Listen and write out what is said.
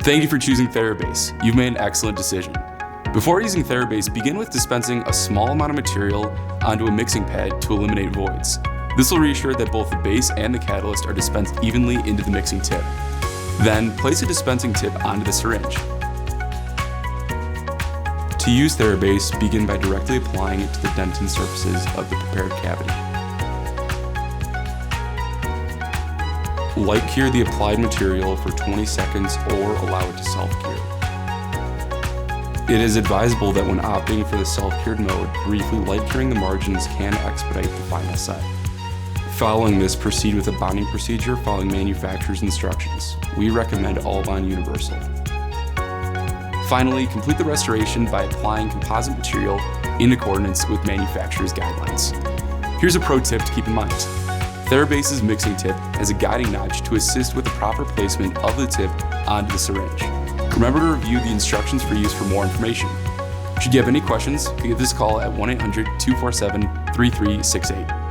Thank you for choosing TheraBase. You've made an excellent decision. Before using TheraBase, begin with dispensing a small amount of material onto a mixing pad to eliminate voids. This will reassure that both the base and the catalyst are dispensed evenly into the mixing tip. Then, place a dispensing tip onto the syringe. To use TheraBase, begin by directly applying it to the dentin surfaces of the prepared cavity. Light cure the applied material for 20 seconds or allow it to self-cure. It is advisable that when opting for the self-cured mode, briefly light curing the margins can expedite the final set. Following this, proceed with a bonding procedure following manufacturer's instructions. We recommend all-bond universal. Finally, complete the restoration by applying composite material in accordance with manufacturer's guidelines. Here's a pro tip to keep in mind. TheraBase's mixing tip has a guiding notch to assist with the proper placement of the tip onto the syringe. Remember to review the instructions for use for more information. Should you have any questions, give this call at 1-800-247-3368.